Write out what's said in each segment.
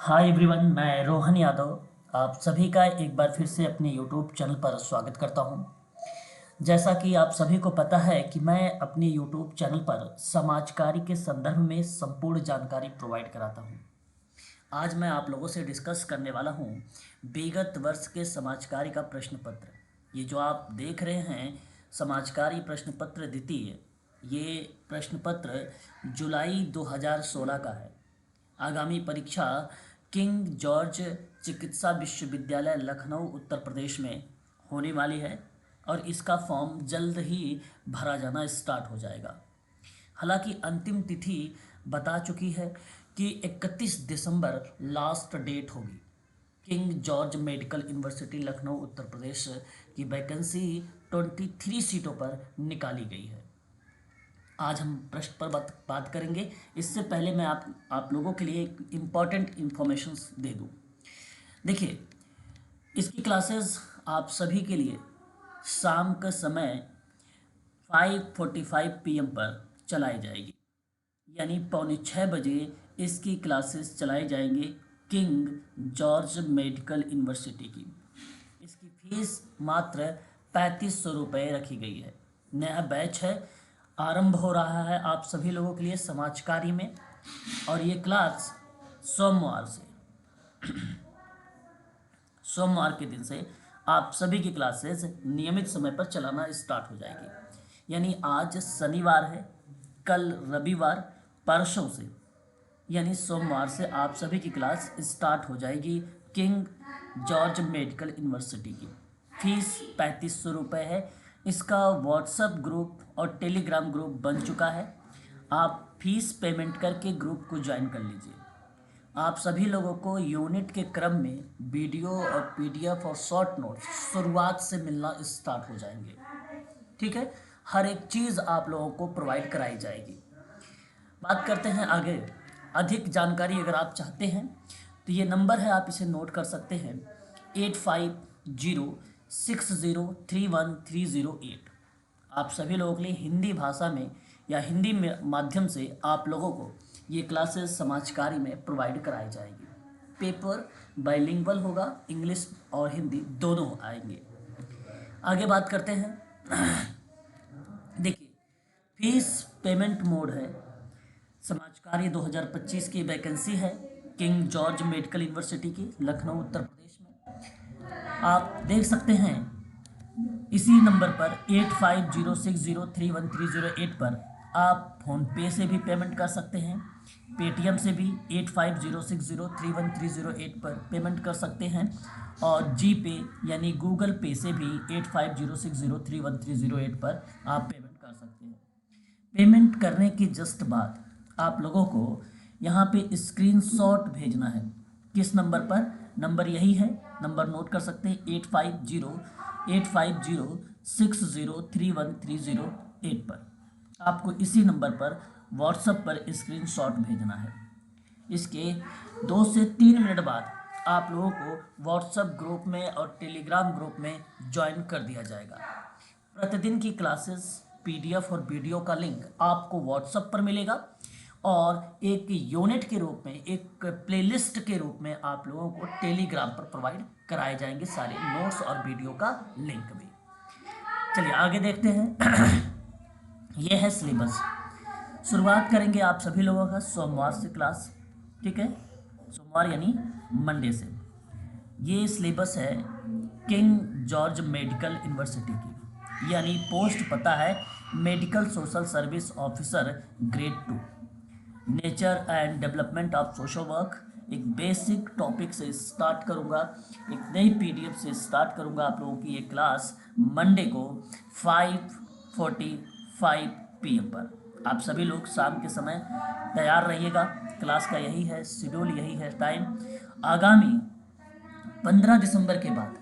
Hi everyone, मैं रोहन यादव आप सभी का एक बार फिर से अपने यूट्यूब चैनल पर स्वागत करता हूं। जैसा कि आप सभी को पता है कि मैं अपने यूट्यूब चैनल पर समाजकारी के संदर्भ में संपूर्ण जानकारी प्रोवाइड कराता हूं। आज मैं आप लोगों से डिस्कस करने वाला हूं विगत वर्ष के समाजकारी का प्रश्न पत्र। ये जो आप देख रहे हैं समाजकारी प्रश्न पत्र द्वितीय, ये प्रश्न पत्र जुलाई 2016 का है। आगामी परीक्षा किंग जॉर्ज चिकित्सा विश्वविद्यालय लखनऊ उत्तर प्रदेश में होने वाली है और इसका फॉर्म जल्द ही भरा जाना स्टार्ट हो जाएगा। हालांकि अंतिम तिथि बता चुकी है कि 31 दिसंबर लास्ट डेट होगी। King George Medical University Lucknow Uttar Pradesh की वैकेंसी 23 सीटों पर निकाली गई है। आज हम प्रश्न पर बात करेंगे। इससे पहले मैं आप लोगों के लिए एक इम्पॉर्टेंट इन्फॉर्मेशंस दे दूं। देखिए, इसकी क्लासेस आप सभी के लिए शाम का समय 5:45 PM पर चलाई जाएगी, यानी 5:45 बजे इसकी क्लासेस चलाई जाएंगी किंग जॉर्ज मेडिकल यूनिवर्सिटी की। इसकी फीस मात्र 3500 रुपये रखी गई है। नया बैच है, आरंभ हो रहा है आप सभी लोगों के लिए समाजकारी में, और ये क्लास सोमवार के दिन से आप सभी की क्लासेस नियमित समय पर चलाना स्टार्ट हो जाएगी। यानी आज शनिवार है, कल रविवार, परसों से यानी सोमवार से आप सभी की क्लास स्टार्ट हो जाएगी किंग जॉर्ज मेडिकल यूनिवर्सिटी की। फीस 3500 रुपये है। इसका व्हाट्सएप ग्रुप और टेलीग्राम ग्रुप बन चुका है। आप फीस पेमेंट करके ग्रुप को ज्वाइन कर लीजिए। आप सभी लोगों को यूनिट के क्रम में वीडियो और पीडीएफ और शॉर्ट नोट्स शुरुआत से मिलना स्टार्ट हो जाएंगे। ठीक है, हर एक चीज़ आप लोगों को प्रोवाइड कराई जाएगी। बात करते हैं आगे। अधिक जानकारी अगर आप चाहते हैं तो ये नंबर है, आप इसे नोट कर सकते हैं 8506031308। आप सभी लोगों के लिए हिंदी भाषा में या हिंदी माध्यम से आप लोगों को ये क्लासेस समाजकारी में प्रोवाइड कराई जाएगी। पेपर बाइलिंगुअल होगा, इंग्लिश और हिंदी दोनों आएंगे। आगे बात करते हैं। देखिए, फीस पेमेंट मोड है। समाजकारी 2025 की वैकेंसी है किंग जॉर्ज मेडिकल यूनिवर्सिटी की लखनऊ उत्तर प्रदेश में। आप देख सकते हैं इसी नंबर पर 8506031308 पर आप फ़ोनपे से भी पेमेंट कर सकते हैं, पेटीएम से भी 8506031308 पर पेमेंट कर सकते हैं, और जी पे यानी गूगल पे से भी 8506031308 पर आप पेमेंट कर सकते हैं। पेमेंट करने के जस्ट बाद आप लोगों को यहाँ पे स्क्रीनशॉट भेजना है। किस नंबर पर? नंबर यही है, नंबर नोट कर सकते हैं 850850603130 पर। आपको इसी नंबर पर व्हाट्सएप पर स्क्रीनशॉट भेजना है। इसके 2 से 3 मिनट बाद आप लोगों को व्हाट्सएप ग्रुप में और टेलीग्राम ग्रुप में ज्वाइन कर दिया जाएगा। प्रतिदिन की क्लासेस पीडीएफ और वीडियो का लिंक आपको व्हाट्सएप पर मिलेगा, और एक यूनिट के रूप में, एक प्लेलिस्ट के रूप में आप लोगों को टेलीग्राम पर प्रोवाइड कराए जाएंगे सारे नोट्स और वीडियो का लिंक भी। चलिए आगे देखते हैं। यह है सिलेबस। शुरुआत करेंगे आप सभी लोगों का सोमवार से क्लास। ठीक है, सोमवार यानी मंडे से। ये सिलेबस है किंग जॉर्ज मेडिकल यूनिवर्सिटी की, यानी पोस्ट पता है medical social service officer grade 2, nature and development of social work. एक बेसिक टॉपिक से स्टार्ट करूंगा, एक नई पीडीएफ से स्टार्ट करूंगा आप लोगों की ये क्लास मंडे को 5:45 PM पर। आप सभी लोग शाम के समय तैयार रहिएगा। क्लास का यही है शेड्यूल, यही है टाइम। आगामी 15 दिसंबर के बाद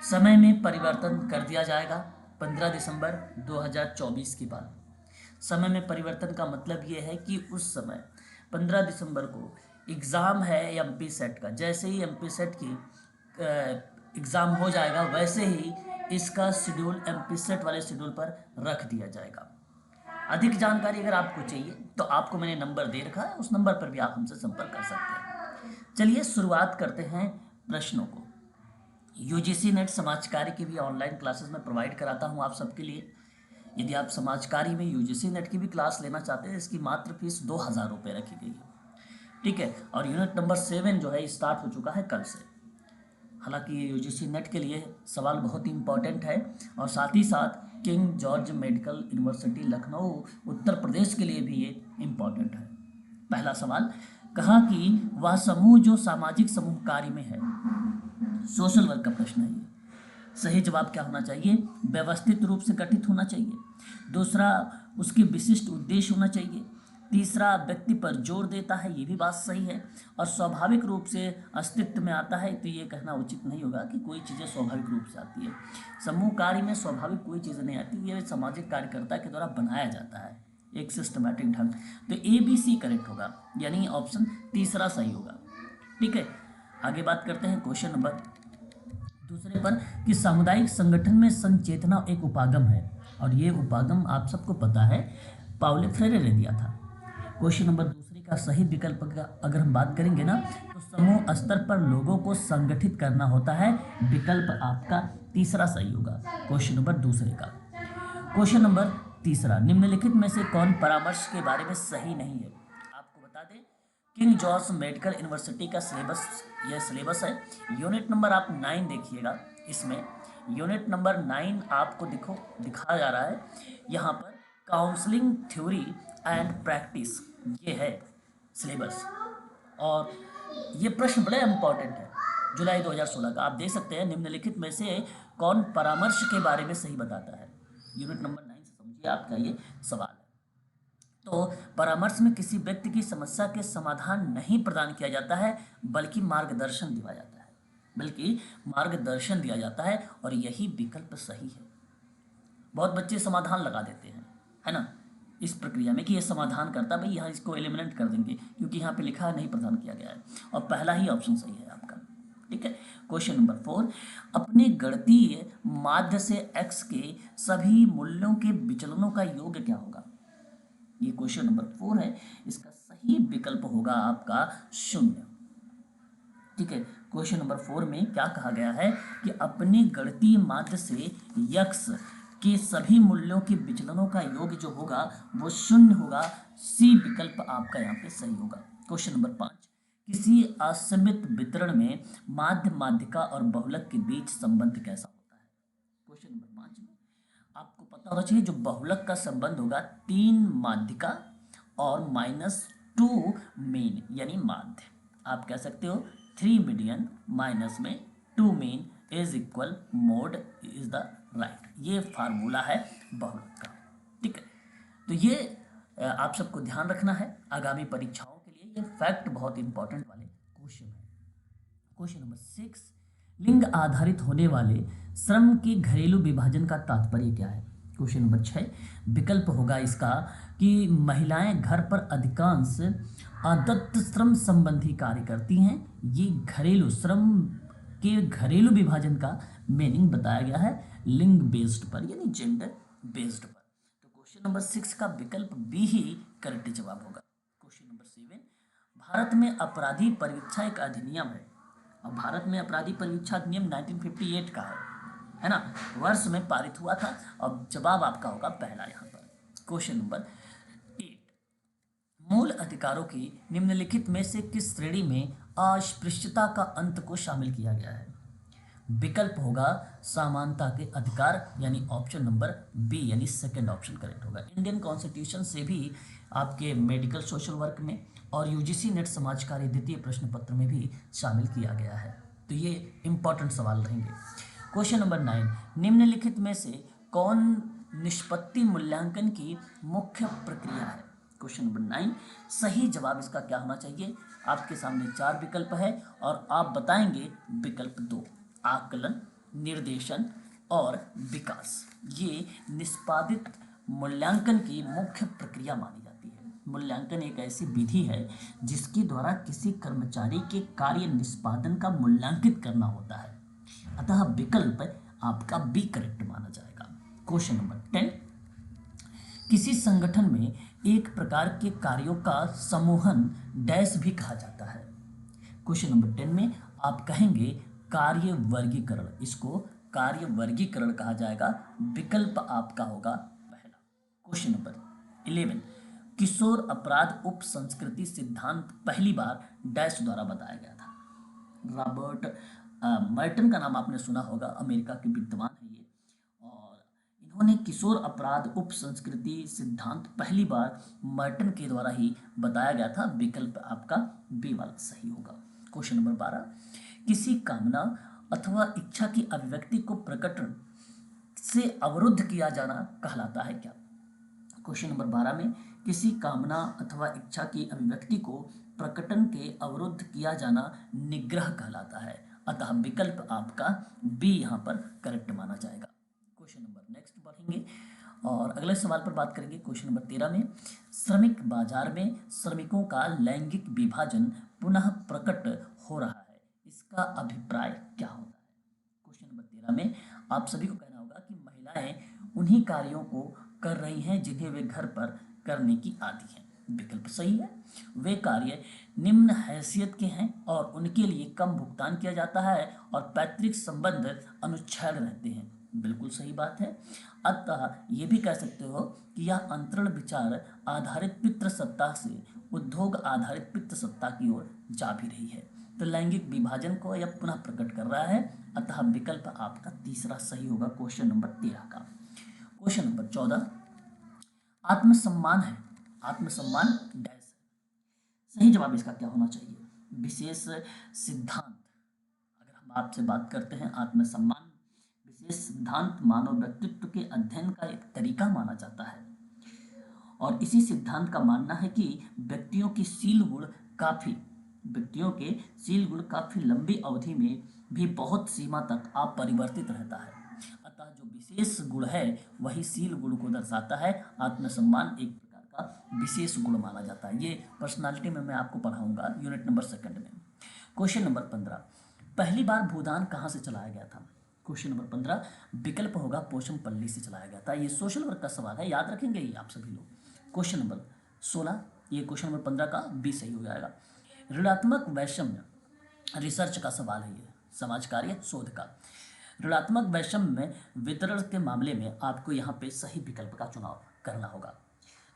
समय में परिवर्तन कर दिया जाएगा। 15 दिसंबर 2024 के बाद समय में परिवर्तन का मतलब ये है कि उस समय 15 दिसंबर को एग्ज़ाम है एमपी सेट का। जैसे ही एमपी सेट की एग्ज़ाम हो जाएगा, वैसे ही इसका शेड्यूल एमपी सेट वाले शेड्यूल पर रख दिया जाएगा। अधिक जानकारी अगर आपको चाहिए तो आपको मैंने नंबर दे रखा है, उस नंबर पर भी आप हमसे संपर्क कर सकते हैं। चलिए शुरुआत करते हैं प्रश्नों को। यूजीसी नेट समाज कार्य की भी ऑनलाइन क्लासेस में प्रोवाइड कराता हूं आप सबके लिए। यदि आप समाज कार्य में यूजीसी नेट की भी क्लास लेना चाहते हैं, इसकी मात्र फीस 2,000 रुपये रखी गई है, ठीक है। और यूनिट नंबर 7 जो है स्टार्ट हो चुका है कल से। हालांकि ये यूजीसी नेट के लिए सवाल बहुत ही इंपॉर्टेंट है और साथ ही साथ King George Medical University Lucknow Uttar Pradesh के लिए भी ये इम्पॉर्टेंट है। पहला सवाल, कहा कि वह समूह जो सामाजिक समूह कार्य में है, सोशल वर्क का प्रश्न है ये। सही जवाब क्या होना चाहिए? व्यवस्थित रूप से गठित होना चाहिए। दूसरा, उसके विशिष्ट उद्देश्य होना चाहिए। तीसरा, व्यक्ति पर जोर देता है, ये भी बात सही है। और स्वाभाविक रूप से अस्तित्व में आता है, तो ये कहना उचित नहीं होगा कि कोई चीज़ें स्वाभाविक रूप से आती है। समूह कार्य में स्वाभाविक कोई चीज़ नहीं आती, ये सामाजिक कार्यकर्ता के द्वारा बनाया जाता है एक सिस्टमैटिक ढंग। तो ए बी सी करेक्ट होगा, यानी ऑप्शन तीसरा सही होगा, ठीक है। आगे बात करते हैं क्वेश्चन नंबर दूसरे पर कि सामुदायिक संगठन में संचेतना एक उपागम है, और ये उपागम आप सबको पता है पाउलो फ्रेरे ने दिया था। क्वेश्चन नंबर दूसरे का सही विकल्प का अगर हम बात करेंगे ना, तो समूह स्तर पर लोगों को संगठित करना होता है, विकल्प आपका तीसरा सही होगा क्वेश्चन नंबर दूसरे का। क्वेश्चन नंबर तीसरा, निम्नलिखित में से कौन परामर्श के बारे में सही नहीं है? आपको बता दें, किंग जॉर्ज मेडिकल यूनिवर्सिटी का सिलेबस, यह सिलेबस है। यूनिट नंबर आप 9 देखिएगा, इसमें यूनिट नंबर 9 आपको दिखाया जा रहा है यहाँ पर, काउंसलिंग थ्योरी एंड प्रैक्टिस, ये है सिलेबस। और ये प्रश्न बड़ा इंपॉर्टेंट है, जुलाई 2016 का। आप देख सकते हैं, निम्नलिखित में से कौन परामर्श के बारे में सही बताता है? यूनिट नंबर 9 से समझिए आपका ये सवाल है। तो परामर्श में किसी व्यक्ति की समस्या के समाधान नहीं प्रदान किया जाता है, बल्कि मार्गदर्शन दिया जाता है, और यही विकल्प सही है। बहुत बच्चे समाधान लगा देते हैं, है ना, इस प्रक्रिया में कि ये समाधान करता, भाई यहाँ इसको एलिमिनेट कर देंगे क्योंकि यहाँ पे लिखा है नहीं प्रदान किया गया है, और पहला ही ऑप्शन सही है आपका, ठीक है। क्वेश्चन नंबर 4, अपने गणितीय माध्य से x के सभी मूल्यों के विचलनों का योग क्या होगा? ये क्वेश्चन नंबर 4 है, इसका सही विकल्प होगा आपका 0, ठीक है। क्वेश्चन नंबर 4 में क्या कहा गया है कि अपने गणितीय माध्य से x के सभी मूल्यों के विचलनों का योग जो होगा वो 0 होगा। सी विकल्प आपका यहाँ पे सही होगा। क्वेश्चन नंबर 5, किसी असीमित वितरण में माध्य, माध्यिका और बहुलक के बीच संबंध कैसा होता है? क्वेश्चन नंबर 5 में आपको पता होना चाहिए, जो बहुलक का संबंध होगा 3 माध्यिका और -2 मीन, यानी माध्य। आप कह सकते हो 3 मीडियन माइनस में 2 mean is equal mode is the right, ये फार्मूला है बहुलक का, ठीक है। तो ये आप सबको ध्यान रखना है आगामी परीक्षाओं के लिए, ये फैक्ट बहुत इंपॉर्टेंट वाले क्वेश्चन है। क्वेश्चन नंबर 6, लिंग आधारित होने वाले श्रम के घरेलू विभाजन का तात्पर्य क्या है? क्वेश्चन नंबर 6, विकल्प होगा इसका कि महिलाएं घर पर अधिकांश आदत्त श्रम संबंधी कार्य करती हैं। ये घरेलू श्रम के घरेलू विभाजन का मीनिंग बताया गया है लिंग बेस्ड पर, यानी जेंडर बेस्ड पर। तो क्वेश्चन नंबर 6 का विकल्प बी ही करेक्ट जवाब होगा। क्वेश्चन नंबर 7, भारत में अपराधी परीक्षा एक अधिनियम है, और भारत में अपराधी परीक्षा अधिनियम 1958 का है ना, वर्ष में पारित हुआ था, और जवाब आपका होगा पहला यहाँ पर। क्वेश्चन नंबर 8, मूल अधिकारों की निम्नलिखित में से किस श्रेणी में अस्पृश्यता का अंत को शामिल किया गया है? विकल्प होगा समानता के अधिकार, यानी ऑप्शन नंबर बी, यानी सेकंड ऑप्शन करेक्ट होगा। इंडियन कॉन्स्टिट्यूशन से भी आपके मेडिकल सोशल वर्क में और यूजीसी नेट समाज कार्य द्वितीय प्रश्न पत्र में भी शामिल किया गया है, तो ये इंपॉर्टेंट सवाल रहेंगे। क्वेश्चन नंबर 9, निम्नलिखित में से कौन निष्पत्ति मूल्यांकन की मुख्य प्रक्रिया है? क्वेश्चन नंबर 9, सही जवाब इसका क्या होना चाहिए? आपके सामने 4 विकल्प है और आप बताएंगे विकल्प 2, आकलन, निर्देशन और विकास। ये निष्पादित मूल्यांकन की मुख्य प्रक्रिया मानी जाती है। मूल्यांकन एक ऐसी विधि है जिसके द्वारा किसी कर्मचारी के कार्य निष्पादन का मूल्यांकित करना होता है, अतः विकल्प आपका बी करेक्ट माना जाएगा। क्वेश्चन नंबर 10, किसी संगठन में एक प्रकार के कार्यों का समूहन डैश भी कहा जाता है। क्वेश्चन नंबर 10 में आप कहेंगे कार्य वर्गीकरण, इसको कार्य वर्गीकरण कहा जाएगा, विकल्प आपका होगा पहला। क्वेश्चन नंबर 11, किशोर अपराध उप संस्कृति सिद्धांत पहली बार डैश द्वारा बताया गया था। रॉबर्ट मर्टन का नाम आपने सुना होगा, अमेरिका के विद्वान है ये, और इन्होंने किशोर अपराध उप संस्कृति सिद्धांत पहली बार मर्टन के द्वारा ही बताया गया था, विकल्प आपका बी वाला सही होगा। क्वेश्चन नंबर 12, किसी कामना अथवा इच्छा की अभिव्यक्ति को प्रकटन से अवरुद्ध किया जाना कहलाता है क्या। क्वेश्चन नंबर 12 में किसी कामना अथवा इच्छा की अभिव्यक्ति को प्रकटन के अवरुद्ध किया जाना निग्रह कहलाता है, अतः विकल्प आपका बी यहाँ पर करेक्ट माना जाएगा। क्वेश्चन नंबर नेक्स्ट बढ़ेंगे और अगले सवाल पर बात करेंगे। क्वेश्चन नंबर 13 में श्रमिक बाजार में श्रमिकों का लैंगिक विभाजन पुनः प्रकट हो रहा है, इसका अभिप्राय क्या होता है। क्वेश्चन नंबर 13 में आप सभी को कहना होगा कि महिलाएं उन्हीं कार्यों को कर रही हैं जिन्हें वे घर पर करने की आदी हैं, विकल्प सही है। वे कार्य निम्न हैसियत के हैं और उनके लिए कम भुगतान किया जाता है और पैतृक संबंध अनुच्छेद रहते हैं, बिल्कुल सही बात है। अतः ये भी कह सकते हो कि यह अंतरण विचार आधारित पितृसत्ता से उद्योग आधारित पितृसत्ता की ओर जा भी रही है, तो लैंगिक विभाजन को यह पुनः प्रकट कर रहा है, अतः विकल्प आपका तीसरा सही होगा क्वेश्चन नंबर 13 का। क्वेश्चन नंबर 14, आत्मसम्मान है, आत्मसम्मान डैश है, सही जवाब इसका क्या होना चाहिए। विशेष सिद्धांत, अगर हम आपसे बात करते हैं आत्मसम्मान, विशेष सिद्धांत मानव व्यक्तित्व के अध्ययन का एक तरीका माना जाता है और इसी सिद्धांत का मानना है कि व्यक्तियों के शील गुण काफी लंबी अवधि में भी बहुत सीमा तक अपरिवर्तित रहता है, अतः जो विशेष गुण है वही शील गुण को दर्शाता है। आत्मसम्मान एक प्रकार का विशेष गुण माना जाता है, ये पर्सनालिटी में मैं आपको पढ़ाऊंगा यूनिट नंबर 2 में। क्वेश्चन नंबर 15, पहली बार भूदान कहाँ से चलाया गया था। क्वेश्चन नंबर 15 विकल्प होगा पोचमपल्ली से चलाया गया था, ये सोशल वर्क का सवाल है, याद रखेंगे ये आप सभी लोग। क्वेश्चन नंबर 16, ये क्वेश्चन नंबर 15 का बी सही हो जाएगा। ऋणात्मक वैषम्य रिसर्च का सवाल है, ये समाज कार्य शोध का। ऋणात्मक वैषम्य में वितरण के मामले में आपको यहाँ पे सही विकल्प का चुनाव करना होगा।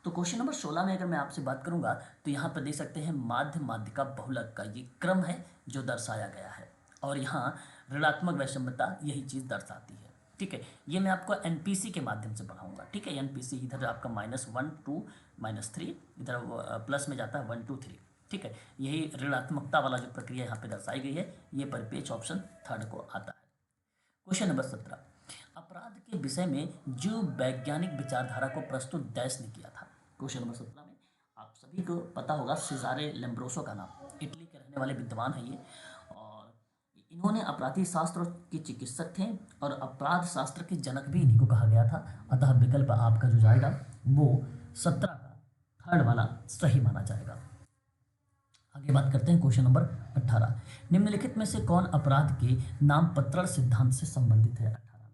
तो क्वेश्चन नंबर 16 में अगर मैं आपसे बात करूंगा तो यहाँ पर देख सकते हैं माध्य माध्यिका बहुलक का ये क्रम है जो दर्शाया गया है और यहाँ ऋणात्मक वैषम्यता यही चीज़ दर्शाती है, ठीक है। ये मैं आपको एनपीसी के माध्यम से पढ़ाऊंगा, ठीक है। एनपीसी इधर आपका -1 2 -3, इधर प्लस में जाता है 1 2 3, ठीक है। यही ऋणात्मकता वाला जो प्रक्रिया यहाँ पे दर्शाई गई है, ये परिपेक्ष ऑप्शन 3 को आता है। क्वेश्चन नंबर 17, अपराध के विषय में जो वैज्ञानिक विचारधारा को प्रस्तुत डैश ने किया था। क्वेश्चन नंबर 17 में आप सभी को पता होगा सिजारे लैम्ब्रोसो का नाम, इटली के रहने वाले विद्वान हैं ये, और इन्होंने अपराधी शास्त्र के चिकित्सक थे और अपराध शास्त्र के जनक भी इन्हीं को कहा गया था, अतः विकल्प आपका जो जाएगा वो 17 का 3rd वाला सही माना जाएगा। आगे बात करते हैं क्वेश्चन नंबर 18, निम्नलिखित में से कौन अपराध के नामपत्रण सिद्धांत से संबंधित है। 18 में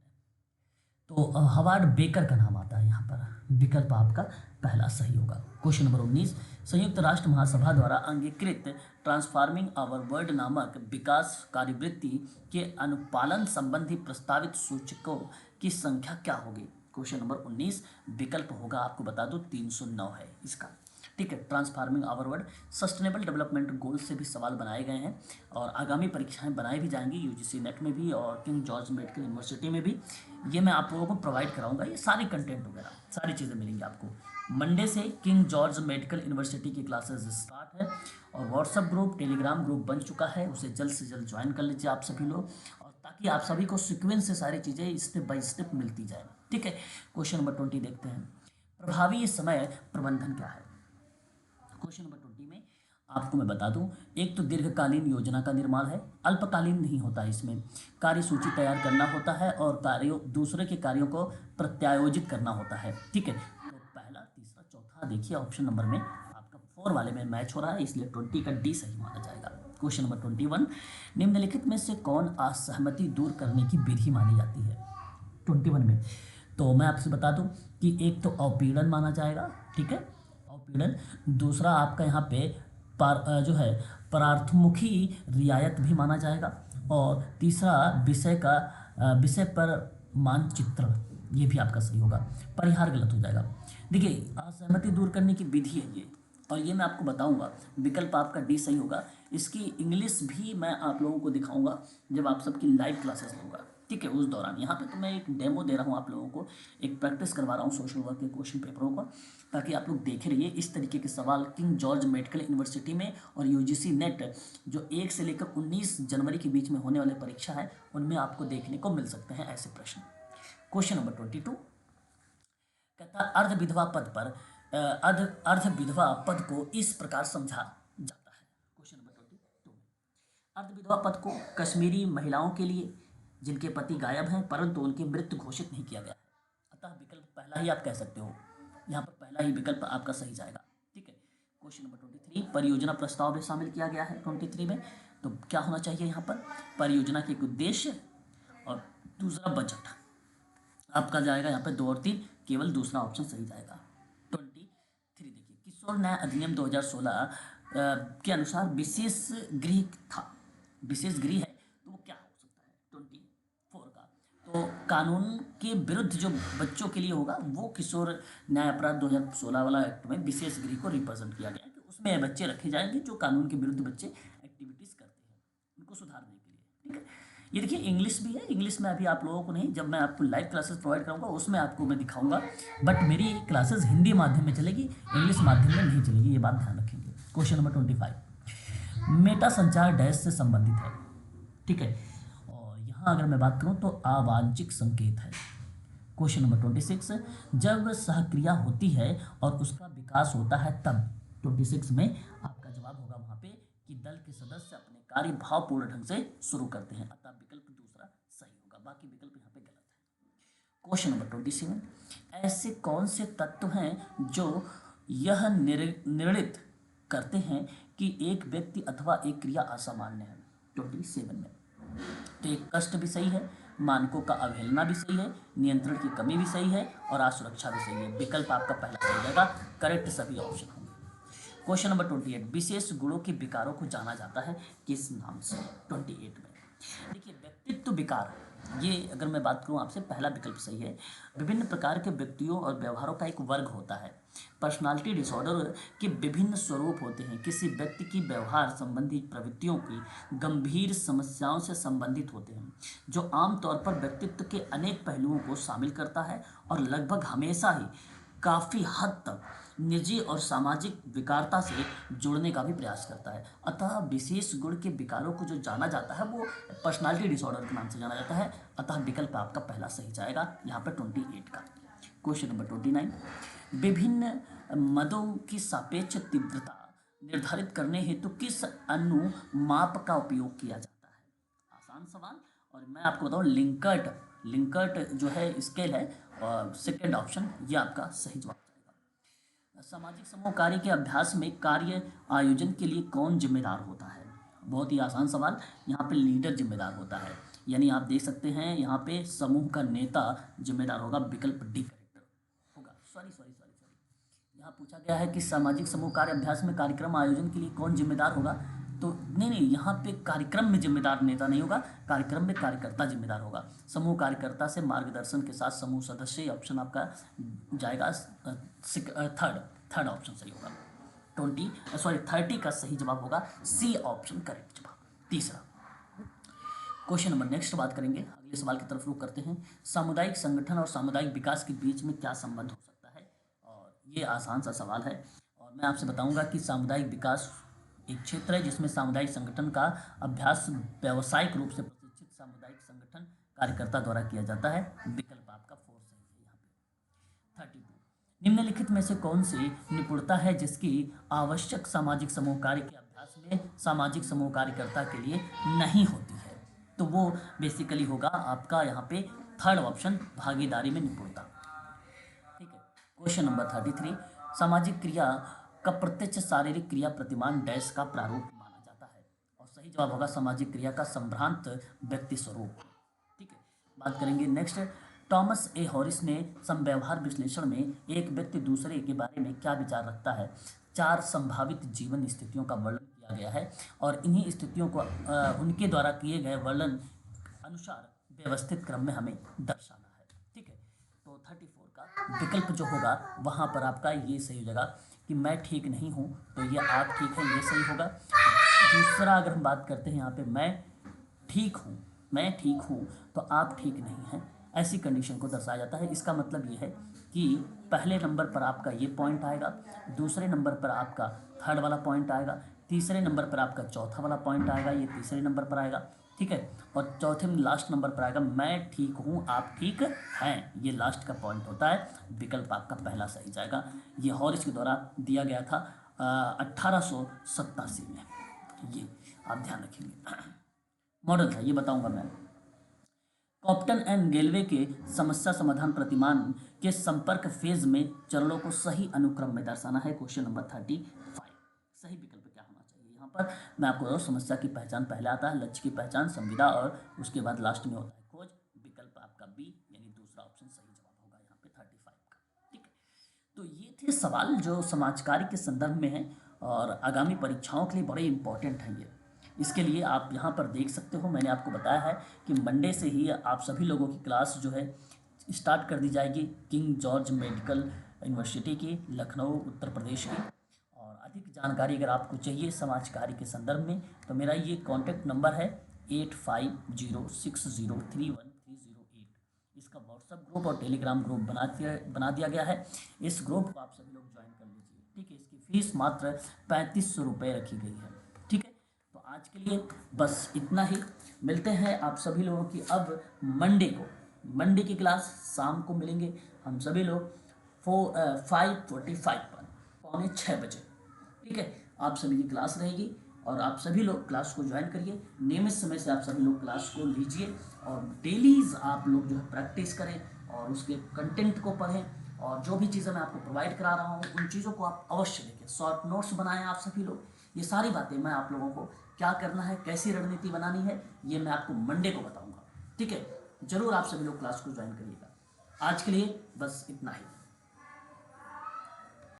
तो हवार्ड बेकर का नाम आता है यहाँ पर, विकल्प आपका पहला सही होगा। क्वेश्चन नंबर 19, संयुक्त राष्ट्र महासभा द्वारा अंगीकृत ट्रांसफॉर्मिंग आवर वर्ल्ड नामक विकास कार्यवृत्ति के अनुपालन संबंधी प्रस्तावित सूचकों की संख्या क्या होगी। क्वेश्चन नंबर 19 विकल्प होगा, आपको बता दूं 309 है इसका, ठीक है। Transforming our world sustainable development goal से भी सवाल बनाए गए हैं और आगामी परीक्षाएं बनाई भी जाएंगी यूजीसी नेट में भी और किंग जॉर्ज मेडिकल यूनिवर्सिटी में भी, ये मैं आप लोगों को प्रोवाइड कराऊंगा। ये सारी कंटेंट वगैरह सारी चीज़ें मिलेंगी आपको। मंडे से किंग जॉर्ज मेडिकल यूनिवर्सिटी की क्लासेस स्टार्ट है और व्हाट्सएप ग्रुप टेलीग्राम ग्रुप बन चुका है, उसे जल्द से जल्द ज्वाइन कर लीजिए आप सभी लोग, और ताकि आप सभी को सीक्वेंस से सारी चीज़ें स्टेप बाय स्टेप मिलती जाए, ठीक है। क्वेश्चन नंबर 20 देखते हैं, प्रभावी समय प्रबंधन क्या है। क्वेश्चन नंबर 20 में आपको मैं बता दूं, एक तो दीर्घकालीन योजना का निर्माण है, अल्पकालीन नहीं होता, इसमें कार्य सूची तैयार करना होता है और दूसरे के कार्यों को प्रत्यायोजित करना होता है, ठीक है। तो पहला तीसरा चौथा देखिए ऑप्शन नंबर में आपका 4 वाले में मैच हो रहा है, इसलिए 20 का डी सही माना जाएगा। क्वेश्चन नंबर 21, निम्नलिखित में से कौन असहमति दूर करने की विधि मानी जाती है। 21 में तो मैं आपसे बता दूं कि एक तो अपीड़न माना जाएगा, ठीक है, अपीड़न। दूसरा आपका यहाँ पे जो है परार्थमुखी रियायत भी माना जाएगा। और तीसरा विषय पर मानचित्रण, ये भी आपका सही होगा। परिहार गलत हो जाएगा। देखिए, असहमति दूर करने की विधि है ये, और ये मैं आपको बताऊंगा। विकल्प आपका डी सही होगा। इसकी इंग्लिश भी मैं आप लोगों को दिखाऊंगा जब आप सबकी लाइव क्लासेस लूँगा, ठीक है, उस दौरान। यहाँ पे तो मैं एक डेमो दे रहा हूँ आप लोगों को, एक प्रैक्टिस करवा रहा हूँ सोशल वर्क के क्वेश्चन पेपरों का, ताकि आप लोग देखे रहिए इस तरीके के सवाल किंग जॉर्ज मेडिकल यूनिवर्सिटी में और यूजीसी नेट जो 1 से लेकर 19 जनवरी के बीच में होने वाले परीक्षा है, उनमें आपको देखने को मिल सकते हैं ऐसे प्रश्न। क्वेश्चन नंबर 22 कहता है, अर्ध विधवा पद पर अर्ध विधवा पद को इस प्रकार समझा जाता है। क्वेश्चन नंबर 22, अर्ध विधवा पद को कश्मीरी महिलाओं के लिए जिनके पति गायब हैं परंतु उनकी मृत्यु घोषित नहीं किया गया है, अतः विकल्प पहला ही आप कह सकते हो। यहाँ पर पहला ही विकल्प आपका सही जाएगा, ठीक है। क्वेश्चन नंबर 23, परियोजना प्रस्ताव भी शामिल किया गया है 23 में, तो क्या होना चाहिए यहाँ पर? परियोजना के एक उद्देश्य और दूसरा बजट आपका जाएगा यहाँ पे 2 और 3, केवल दूसरा ऑप्शन सही जाएगा। 23 देखिए, किशोर न्याय अधिनियम 2016 के अनुसार विशेष गृह था, विशेष गृह है, तो वो क्या हो सकता है 24 का? तो कानून के विरुद्ध जो बच्चों के लिए होगा वो किशोर न्याय अपराध 2016 वाला एक्ट में विशेष गृह को रिप्रेजेंट किया गया है कि उसमें बच्चे रखे जाएंगे जो कानून के विरुद्ध बच्चे एक्टिविटीज़ करते हैं, उनको सुधारने के लिए, ठीक है। ये देखिए, इंग्लिश भी है, इंग्लिश में अभी आप लोगों को नहीं, जब मैं आपको लाइव क्लासेस प्रोवाइड करूँगा उसमें आपको मैं दिखाऊंगा, बट मेरी क्लासेस हिंदी माध्यम में चलेगी, इंग्लिश माध्यम में नहीं चलेगी, ये बात ध्यान रखेंगे। क्वेश्चन नंबर 25, मेटा संचार डैश से संबंधित है, ठीक है, और यहाँ अगर मैं बात करूँ तो अवांछित संकेत है। क्वेश्चन नंबर 26, जब सहक्रिया होती है और उसका विकास होता है तब 26 में आपका जवाब होगा वहाँ पे कि दल के सदस्य अपने कार्य भावपूर्ण ढंग से शुरू करते हैं, अतः विकल्प दूसरा सही होगा, बाकी विकल्प यहाँ पे गलत है। क्वेश्चन नंबर 27, ऐसे कौन से तत्व हैं जो यह निर्णित करते हैं कि एक व्यक्ति अथवा एक क्रिया असामान्य है 27 में? तो एक कष्ट भी सही है, मानकों का अवहेलना भी सही है, नियंत्रण की कमी भी सही है और असुरक्षा भी सही है। विकल्प आपका पहला सही जाएगा, करेक्ट सभी ऑप्शन होंगे। क्वेश्चन नंबर 28, विशेष गुणों के विकारों को जाना जाता है किस नाम से 28 में? देखिए, व्यक्तित्व विकार, ये अगर मैं बात करूँ आपसे, पहला विकल्प सही है। विभिन्न प्रकार के व्यक्तियों और व्यवहारों का एक वर्ग होता है। पर्सनालिटी डिसऑर्डर के विभिन्न स्वरूप होते हैं, किसी व्यक्ति की व्यवहार संबंधी प्रवृत्तियों की गंभीर समस्याओं से संबंधित होते हैं, जो आमतौर पर व्यक्तित्व के अनेक पहलुओं को शामिल करता है और लगभग हमेशा ही काफ़ी हद तक निजी और सामाजिक विकारता से जोड़ने का भी प्रयास करता है। अतः विशेष गुण के विकारों को जो जाना जाता है वो पर्सनालिटी डिसऑर्डर के नाम से जाना जाता है, अतः विकल्प आपका पहला सही जाएगा यहाँ पर 28 का। क्वेश्चन नंबर 29, विभिन्न मदों की सापेक्ष तीव्रता निर्धारित करने हेतु किस अनुमाप का उपयोग किया जाता है? आसान सवाल, और मैं आपको बताऊँ लिंकर्ट जो है स्केल है, और सेकेंड ऑप्शन ये आपका सही जवाब जाएगा। सामाजिक समूह कार्य के अभ्यास में कार्य आयोजन के लिए कौन जिम्मेदार होता है? बहुत ही आसान सवाल, यहाँ पे लीडर जिम्मेदार होता है, यानी आप देख सकते हैं यहाँ पे समूह का नेता जिम्मेदार होगा, विकल्प डी करेक्ट होगा। सॉरी यहाँ पूछा गया है कि सामाजिक समूह कार्य अभ्यास में कार्यक्रम आयोजन के लिए कौन जिम्मेदार होगा, तो नहीं, यहाँ पे कार्यक्रम में जिम्मेदार नेता नहीं होगा, कार्यक्रम में कार्यकर्ता जिम्मेदार होगा। समूह कार्यकर्ता से मार्गदर्शन के साथ समूह सदस्य, ऑप्शन आपका जाएगा थर्ड ऑप्शन सही होगा। 30 का सही जवाब होगा सी ऑप्शन करेक्ट जवाब, तीसरा। क्वेश्चन नंबर नेक्स्ट बात करेंगे, अगले सवाल की तरफ रुख करते हैं। सामुदायिक संगठन और सामुदायिक विकास के बीच में क्या संबंध हो सकता है? और ये आसान सा सवाल है, और मैं आपसे बताऊंगा कि सामुदायिक विकास एक क्षेत्र है जिसमें सामुदायिक संगठन का अभ्यास व्यावसायिक रूप से प्रशिक्षित सामुदायिक संगठन कार्यकर्ता द्वारा किया जाता है। विकल्प आपका 4 सही है यहाँ पे। 32, निम्नलिखित में से कौन सी निपुणता है जिसकी आवश्यक सामाजिक समूह कार्य के अभ्यास में सामाजिक समूह कार्यकर्ता के लिए नहीं होती है? तो वो बेसिकली होगा आपका यहाँ पे थर्ड ऑप्शन, भागीदारी में निपुणता, ठीक है। क्वेश्चन नंबर 33, सामाजिक क्रिया का प्रत्यक्ष शारीरिक क्रिया प्रतिमान डैश का प्रारूप माना जाता है, और सही जवाब होगा सामाजिक क्रिया का संभ्रांत व्यक्ति स्वरूप, ठीक है। बात करेंगे नेक्स्ट, टॉमस ए हॉरिस ने समव्यवहार विश्लेषण में एक व्यक्ति दूसरे के बारे में क्या विचार रखता है? 4 संभावित जीवन स्थितियों का वर्णन किया गया है और इन्हीं स्थितियों को उनके द्वारा किए गए वर्णन अनुसार व्यवस्थित क्रम में हमें दर्शाना है। ठीक है, तो 34 का विकल्प जो होगा वहाँ पर आपका ये सही हो जाएगा कि मैं ठीक नहीं हूँ, तो ये आप ठीक है, ये सही होगा। दूसरा अगर हम बात करते हैं यहाँ पे मैं ठीक हूँ तो आप ठीक नहीं हैं, ऐसी कंडीशन को दर्शाया जाता है। इसका मतलब ये है कि पहले नंबर पर आपका ये पॉइंट आएगा, दूसरे नंबर पर आपका थर्ड वाला पॉइंट आएगा, तीसरे नंबर पर आपका चौथा वाला पॉइंट आएगा, ये तीसरे नंबर पर आएगा। ठीक है, और चौथे में लास्ट नंबर पर आएगा मैं ठीक हूँ आप ठीक हैं, ये लास्ट का पॉइंट होता है। विकल्प आपका पहला सही जाएगा। ये हॉरिस के द्वारा दिया गया था 1887 में, ये आप ध्यान रखेंगे। मॉडल था, ये बताऊंगा मैं। कॉप्टन एंड गेलवे के समस्या समाधान प्रतिमान के संपर्क फेज में चरणों को सही अनुक्रम में दर्शाना है। क्वेश्चन नंबर 35, सही विकल्प क्या होना चाहिए। यहाँ पर मैं आपको समस्या की पहचान पहले आता है, लक्ष्य की पहचान, संविदा, और उसके बाद लास्ट में होता है खोज। विकल्प आपका बी यानी दूसरा ऑप्शन सही जवाब होगा यहाँ पे 35 का। ठीक है, तो ये थे सवाल जो समाज कार्य के संदर्भ में हैं और आगामी परीक्षाओं के लिए बड़े इंपॉर्टेंट हैं ये। इसके लिए आप यहाँ पर देख सकते हो, मैंने आपको बताया है कि मंडे से ही आप सभी लोगों की क्लास जो है स्टार्ट कर दी जाएगी किंग जॉर्ज मेडिकल यूनिवर्सिटी की, लखनऊ उत्तर प्रदेश की। और अधिक जानकारी अगर आपको चाहिए समाज कार्य के संदर्भ में तो मेरा ये कॉन्टैक्ट नंबर है 8506031308। इसका व्हाट्सएप ग्रुप और टेलीग्राम ग्रुप बना दिया गया है। इस ग्रुप को आप सभी लोग ज्वाइन कर लीजिए। ठीक है, इसकी फीस मात्र 3500 रुपये रखी गई है। ठीक है, तो आज के लिए बस इतना ही। मिलते हैं आप सभी लोगों की अब मंडे की क्लास शाम को मिलेंगे हम सभी लोग 5:45 पर, 5:45 बजे। ठीक है, आप सभी की क्लास रहेगी और आप सभी लोग क्लास को ज्वाइन करिए। नियमित समय से आप सभी लोग क्लास को लीजिए और डेलीज आप लोग जो है प्रैक्टिस करें और उसके कंटेंट को पढ़ें और जो भी चीज़ें मैं आपको प्रोवाइड करा रहा हूँ उन चीज़ों को आप अवश्य देखें। शॉर्ट नोट्स बनाएं आप सभी लोग। ये सारी बातें मैं आप लोगों को क्या करना है, कैसी रणनीति बनानी है, ये मैं आपको मंडे को बताऊंगा। ठीक है, जरूर आप सभी लोग क्लास को ज्वाइन करिएगा। आज के लिए बस इतना ही।